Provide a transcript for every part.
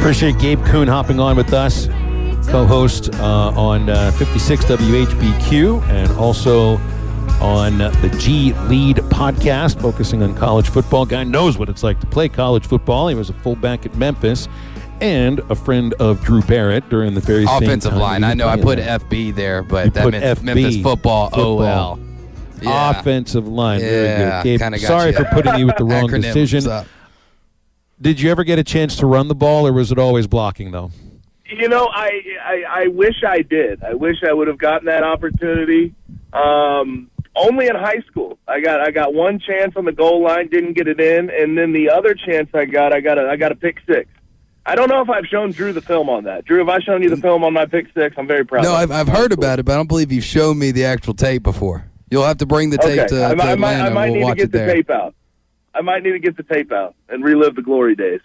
Appreciate Gabe Kuhn hopping on with us, co-host on 56 WHBQ and also on the G Lead podcast, focusing on college football. Guy knows what it's like to play college football. He was a fullback at Memphis and a friend of Drew Barrett during the very same offensive line. I know I put FB there, but that meant Memphis football. OL. Yeah. Offensive line. Yeah, very good. Gabe, sorry for putting you with the wrong decision. Did you ever get a chance to run the ball, or was it always blocking, though? You know, I wish I did. I wish I would have gotten that opportunity. Only in high school. I got one chance on the goal line, didn't get it in, and then the other chance I got a pick six. I don't know if I've shown Drew the film on that. Drew, have I shown you the film on my pick six? I'm very proud. No, I've heard about it, but I don't believe you've shown me the actual tape before. You'll have to bring the tape to Atlanta. I might we'll need watch to get the tape out. I might need to get the tape out and relive the glory days.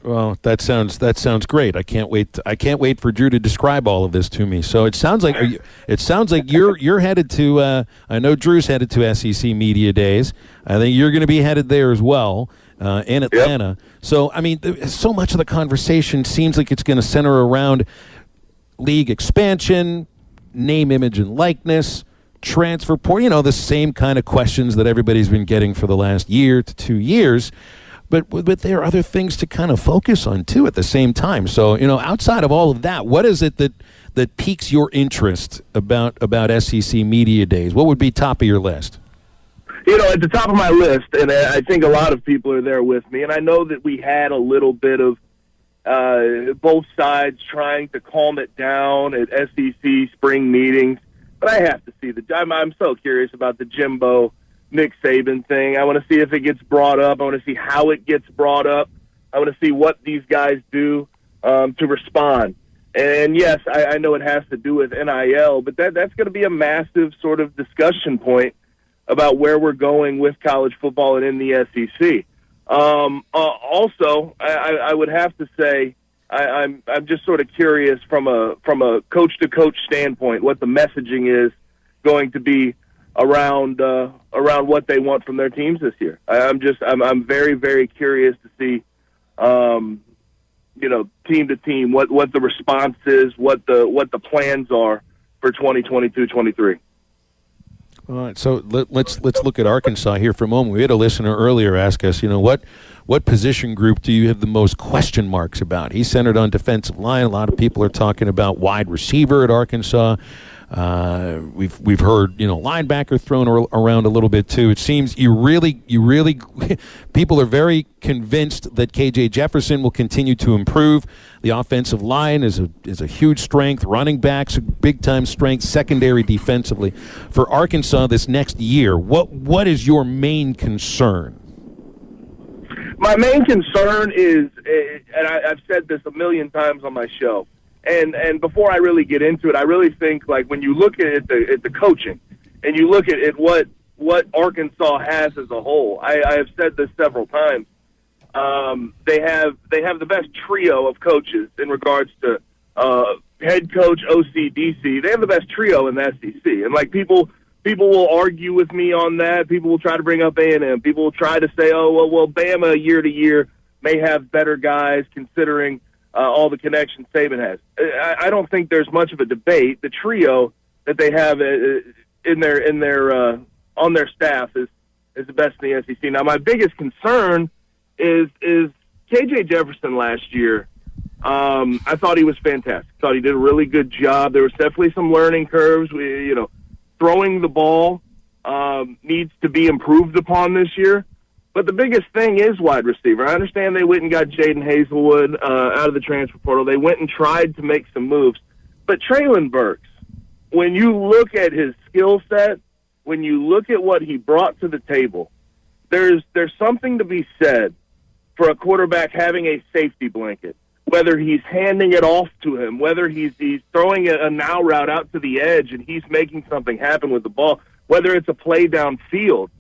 Well, that sounds great. I can't wait for Drew to describe all of this to me. So it sounds like you're headed to. I know Drew's headed to SEC Media Days. I think you're going to be headed there as well in Atlanta. Yep. So I mean, so much of the conversation seems like it's going to center around league expansion, name, image, and likeness, transfer portal. You know, the same kind of questions that everybody's been getting for the last year to 2 years. But there are other things to kind of focus on, too, at the same time. So, you know, outside of all of that, what is it that piques your interest about SEC Media Days? What would be top of your list? You know, at the top of my list, and I think a lot of people are there with me, and I know that we had a little bit of both sides trying to calm it down at SEC spring meetings, but I have to see I'm so curious about the Jimbo Nick Saban thing. I want to see if it gets brought up. I want to see how it gets brought up. I want to see what these guys do to respond. And yes, I know it has to do with NIL, but that's going to be a massive sort of discussion point about where we're going with college football and in the SEC. Also, I would have to say I'm just sort of curious from a coach to coach standpoint what the messaging is going to be around what they want from their teams this year. I'm very, very curious to see, team to team, what the response is, what the plans are for 2022-23. All right, so let's look at Arkansas here for a moment. We had a listener earlier ask us, what position group do you have the most question marks about? He centered on defensive line. A lot of people are talking about wide receiver at Arkansas. We've heard linebacker thrown around a little bit too. It seems you really people are very convinced that KJ Jefferson will continue to improve. The offensive line is a huge strength. Running backs a big time strength. Secondary defensively for Arkansas this next year. What is your main concern? My main concern is, and I've said this a million times on my show. And before I really get into it, I really think like when you look at the coaching and you look at what Arkansas has as a whole, I have said this several times. They have the best trio of coaches in regards to head coach, OC, DC. They have the best trio in the SEC. And like people will argue with me on that. People will try to bring up A&M. People will try to say, oh well, Bama year to year may have better guys considering all the connections Saban has. I don't think there's much of a debate. The trio that they have in their on their staff is the best in the SEC. Now, my biggest concern is KJ Jefferson last year. I thought he was fantastic. I thought he did a really good job. There was definitely some learning curves. Throwing the ball needs to be improved upon this year. But the biggest thing is wide receiver. I understand they went and got Jaden Hazelwood out of the transfer portal. They went and tried to make some moves. But Traylon Burks, when you look at his skill set, when you look at what he brought to the table, there's something to be said for a quarterback having a safety blanket, whether he's handing it off to him, whether he's throwing a now route out to the edge and he's making something happen with the ball, whether it's a play downfield.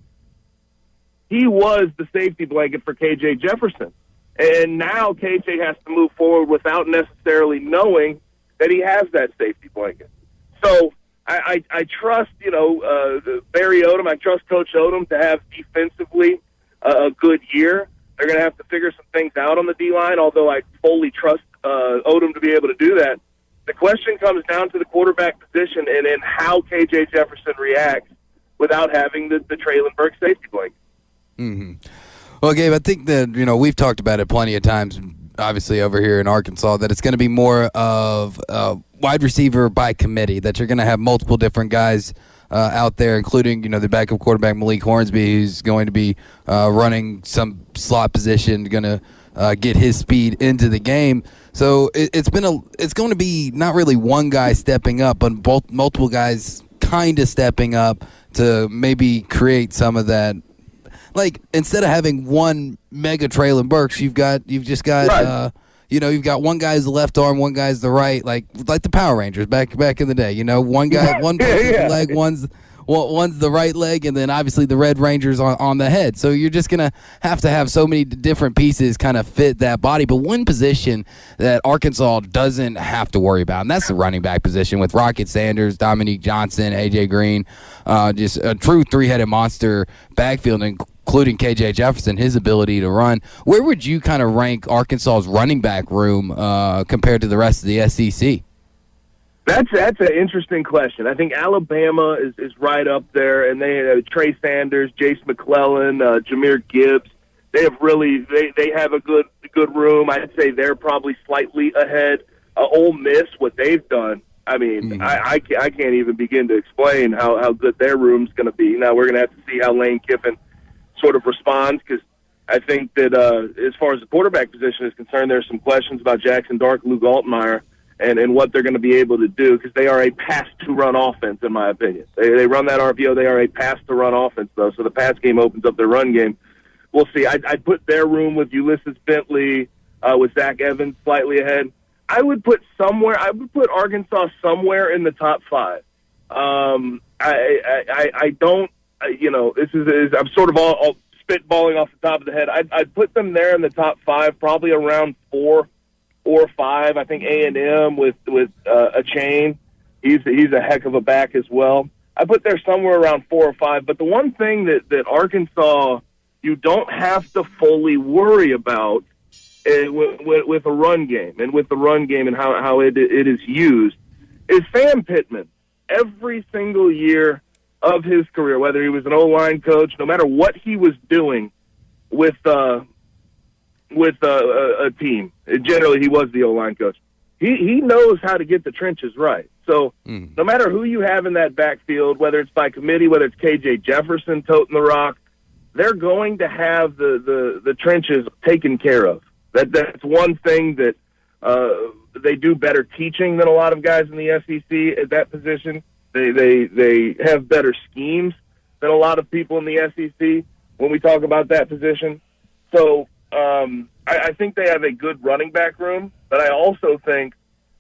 He was the safety blanket for KJ Jefferson. And now KJ has to move forward without necessarily knowing that he has that safety blanket. So I trust, Barry Odom, I trust Coach Odom to have defensively a good year. They're going to have to figure some things out on the D-line, although I fully trust Odom to be able to do that. The question comes down to the quarterback position and in how K.J. Jefferson reacts without having the Traylon Burks safety blanket. Mm-hmm. Well, Gabe, I think that, we've talked about it plenty of times, obviously over here in Arkansas, that it's going to be more of wide receiver by committee, that you're going to have multiple different guys out there, including, the backup quarterback Malik Hornsby, who's going to be running some slot position, going to get his speed into the game. So it's going to be not really one guy stepping up, but multiple guys kind of stepping up to maybe create some of that. Like, instead of having one mega Traylon Burks, you've just got right. You've got one guy's the left arm, one guy's the right, like the Power Rangers back in the day. One guy, one leg, one's the right leg, and then obviously the Red Rangers on the head. So you're just gonna have to have so many different pieces kind of fit that body. But one position that Arkansas doesn't have to worry about, and that's the running back position with Rocket Sanders, Dominique Johnson, AJ Green, just a true three-headed monster backfield, including K.J. Jefferson, his ability to run. Where would you kind of rank Arkansas's running back room compared to the rest of the SEC? That's an interesting question. I think Alabama is right up there, and they have Trey Sanders, Jace McClellan, Jahmyr Gibbs. They have they have a good room. I'd say they're probably slightly ahead. Ole Miss, what they've done, I mean, I can't even begin to explain how good their room's going to be. Now we're going to have to see how Lane Kiffin sort of responds, because I think that as far as the quarterback position is concerned, there's some questions about Jackson Dark, Luke Altmaier, and what they're going to be able to do, because they are a pass-to-run offense, in my opinion. They run that RPO. They are a pass-to-run offense, though, so the pass game opens up their run game. We'll see. I'd put their room with Ulysses Bentley, with Zach Evans slightly ahead. I would put Arkansas somewhere in the top 5. I don't, I'm sort of all spitballing off the top of the head. I'd put them there in the top 5, probably around 4 or 5. I think A&M with a chain. He's a heck of a back as well. I put there somewhere around 4 or 5. But the one thing that Arkansas you don't have to fully worry about with a run game and with the run game and how it is used is Sam Pittman. Every single year of his career, whether he was an O-line coach, no matter what he was doing with a team, generally he was the O-line coach. He knows how to get the trenches right. So no matter who you have in that backfield, whether it's by committee, whether it's K.J. Jefferson toting the rock, they're going to have the trenches taken care of. That's one thing that they do better teaching than a lot of guys in the SEC at that position. They have better schemes than a lot of people in the SEC when we talk about that position. So I think they have a good running back room, but I also think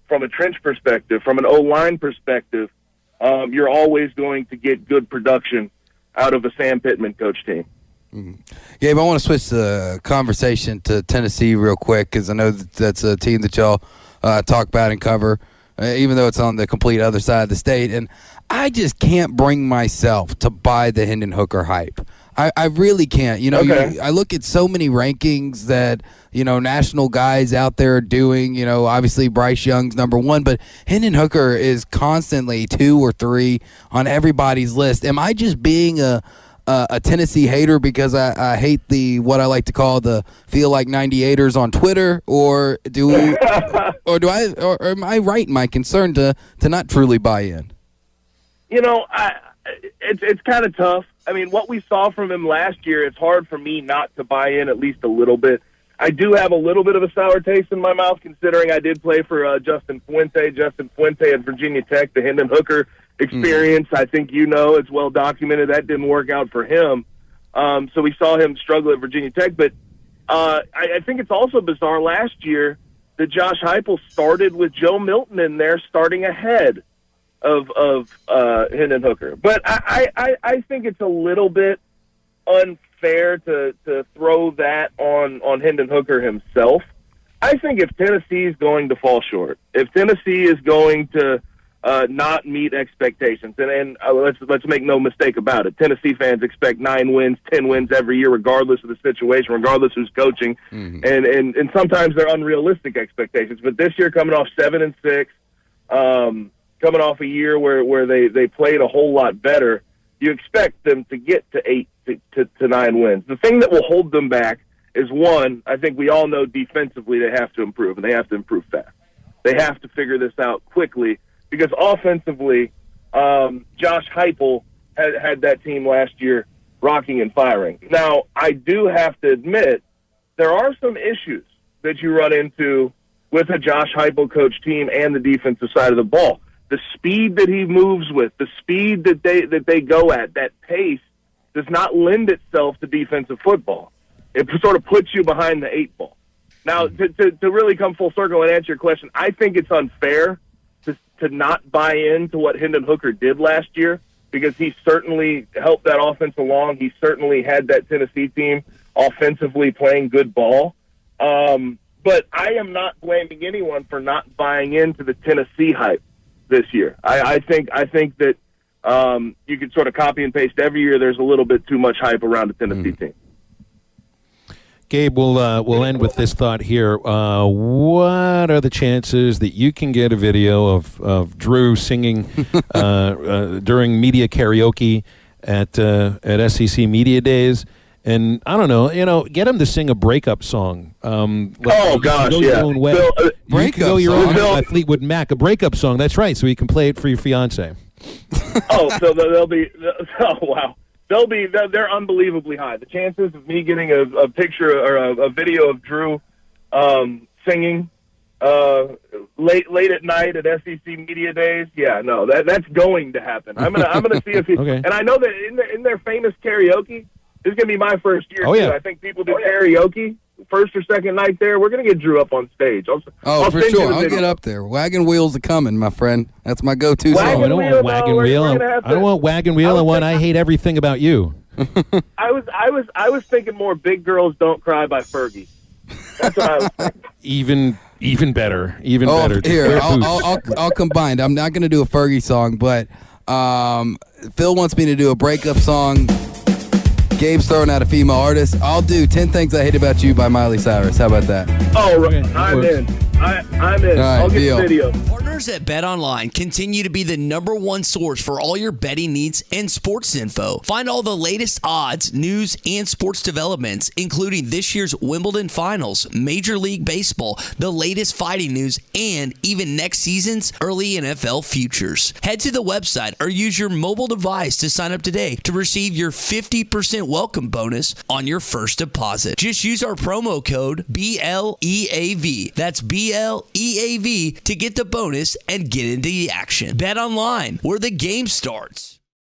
from a trench perspective, from an O-line perspective, you're always going to get good production out of a Sam Pittman coach team. Gabe, I want to switch the conversation to Tennessee real quick, because I know that's a team that y'all talk about and cover, even though it's on the complete other side of the state. And I just can't bring myself to buy the Hendon Hooker hype. I really can't. Okay. I look at so many rankings that, national guys out there are doing. Obviously Bryce Young's number 1, but Hendon Hooker is constantly 2 or 3 on everybody's list. Am I just being a Tennessee hater because I hate what I like to call the feel like 98ers on Twitter, or am I right in my concern to not truly buy in? It's kind of tough. I mean, what we saw from him last year, it's hard for me not to buy in at least a little bit. I do have a little bit of a sour taste in my mouth, considering I did play for Justin Fuente at Virginia Tech, the Hendon Hooker experience. I think it's well documented that didn't work out for him. So we saw him struggle at Virginia Tech. But I think it's also bizarre last year that Josh Heupel started with Joe Milton in there starting ahead of Hendon Hooker. But I think it's a little bit unfair to throw that on Hendon Hooker himself. I think if Tennessee is going to fall short, if Tennessee is going to not meet expectations. And let's make no mistake about it. Tennessee fans expect 9 wins, 10 wins every year, regardless of the situation, regardless who's coaching. Mm-hmm. And sometimes they're unrealistic expectations. But this year, coming off 7-6, coming off a year where they played a whole lot better, you expect them to get to 8 to 9 wins. The thing that will hold them back is, one, I think we all know defensively they have to improve, and they have to improve fast. They have to figure this out quickly, because offensively, Josh Heupel had that team last year rocking and firing. Now, I do have to admit, there are some issues that you run into with a Josh Heupel coach team and the defensive side of the ball. The speed that he moves with, the speed that they go at, that pace, does not lend itself to defensive football. It sort of puts you behind the 8 ball. Now, to really come full circle and answer your question, I think it's unfair to not buy into what Hendon Hooker did last year, because he certainly helped that offense along. He certainly had that Tennessee team offensively playing good ball. But I am not blaming anyone for not buying into the Tennessee hype this year. I think that you could sort of copy and paste every year. There's a little bit too much hype around the Tennessee team. Gabe, we'll end with this thought here. What are the chances that you can get a video of Drew singing during media karaoke at SEC Media Days? And I don't know, get him to sing a breakup song. Gosh, go yeah. Your own way. You can go your own way by Fleetwood Mac, a breakup song. That's right. So you can play it for your fiance. So they'll be. Oh wow. They're unbelievably high. The chances of me getting a picture or a video of Drew singing late at night at SEC Media Days, that's going to happen. I'm gonna see if he. Okay. And I know that in their famous karaoke, this is gonna be my first year. Oh, yeah. I think people do karaoke first or second night there. We're gonna get Drew up on stage. I'll for sure. I'll get up there. Wagon wheels are coming, my friend. That's my go-to song. I don't want wagon wheel. I don't want wagon wheel. I want I hate everything about you. I was thinking more Big Girls Don't Cry by Fergie. That's what I was thinking. Even better. Better. Here, I'll combine. I'm not going to do a Fergie song, but Phil wants me to do a breakup song. Gabe's throwing out a female artist. I'll do 10 Things I Hate About You by Miley Cyrus. How about that? Oh, right. I'm in. I'm in. Right, I'll get the video. Partners at BetOnline continue to be the #1 source for all your betting needs and sports info. Find all the latest odds, news, and sports developments, including this year's Wimbledon Finals, Major League Baseball, the latest fighting news, and even next season's early NFL futures. Head to the website or use your mobile device to sign up today to receive your 50% welcome bonus on your first deposit. Just use our promo code BLEAV. That's BLEAV to get the bonus and get into the action. Bet online, where the game starts.